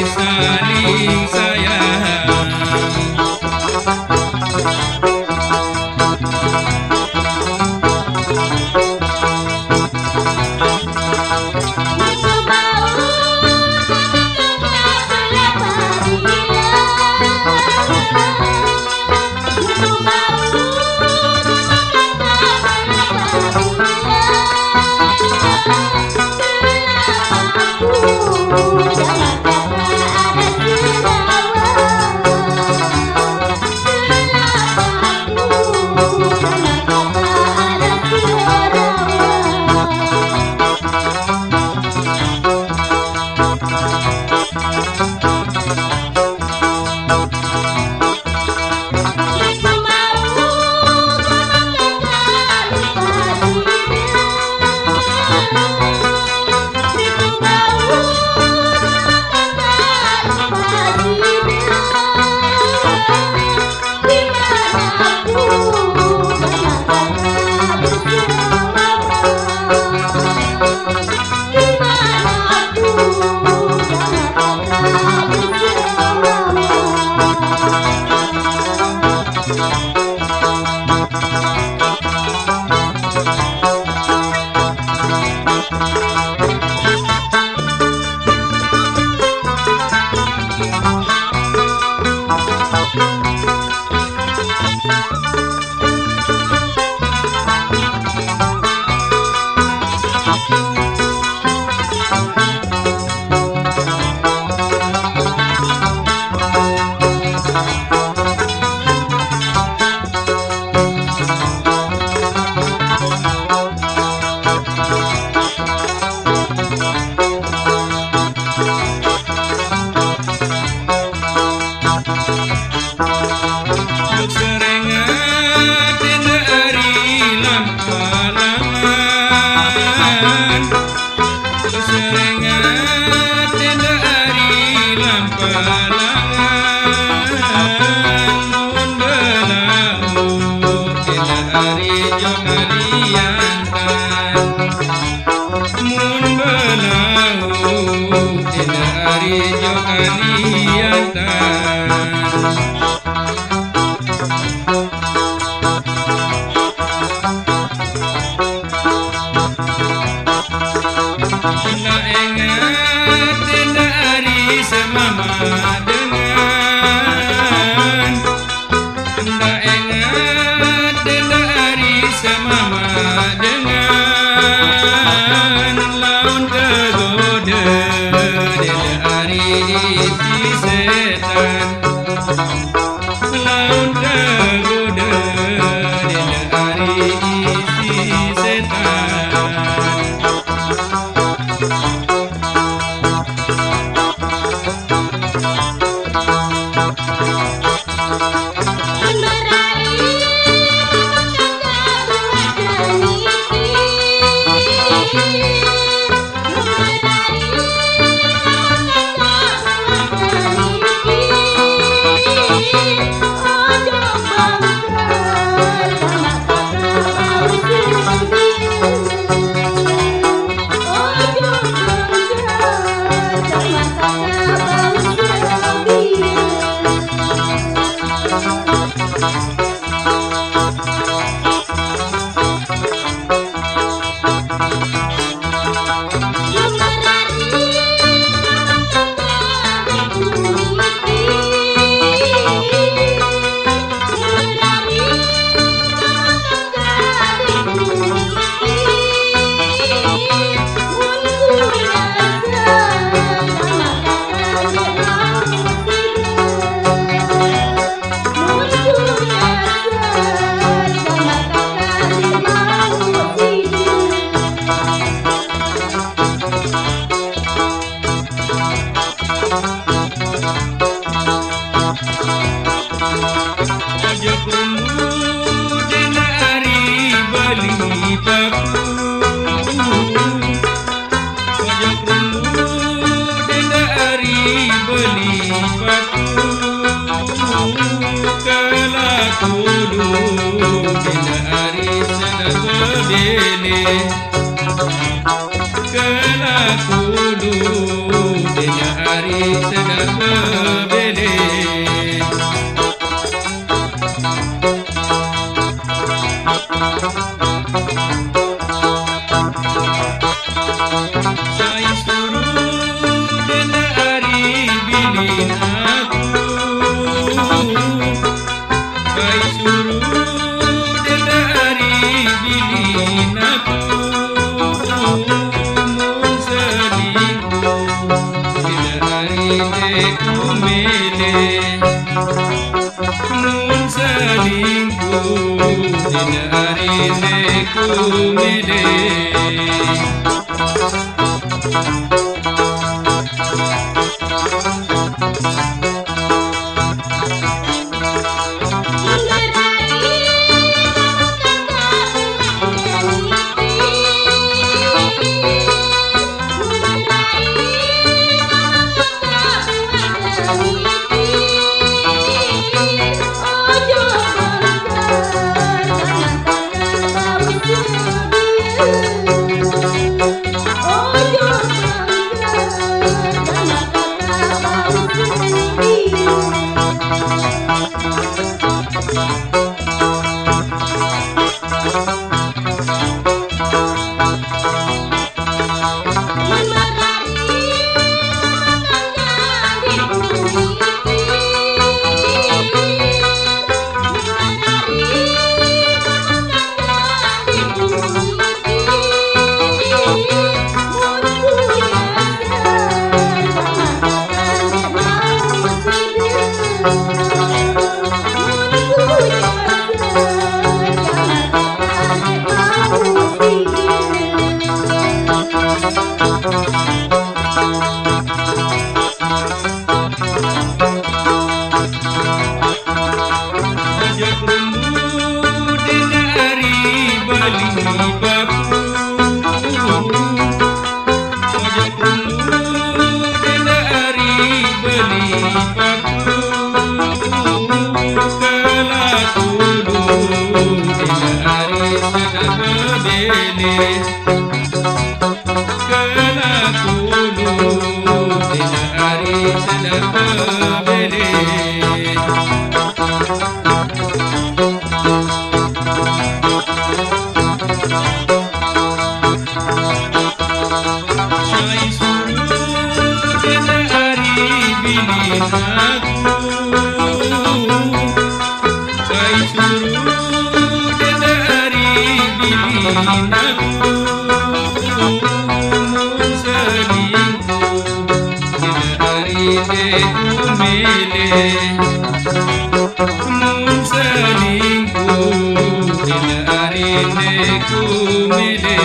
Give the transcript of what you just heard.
saling sayang. Hari Aja perlu dina hari beli baku, aja perlu dina hari beli baku, kala kudu dina hari sedang berdele, kala kudu dina hari sedang berdele. Saya suruh dina hari bilin aku, saya suruh dina hari bilin aku, mun selingkuh dina hari deku mele, mun selingkuh dina hari deku mele. Aja perlu dina hari beli baku, aja perlu dina hari beli baku, kala kudu dina hari sedang berdele, kala kudu dina hari sedang berdele. Saya suruh dina hari bilin aku, saya suruh dina hari bilin aku, mun selingkuh dina hari deku mele, mun selingkuh dina hari deku mele.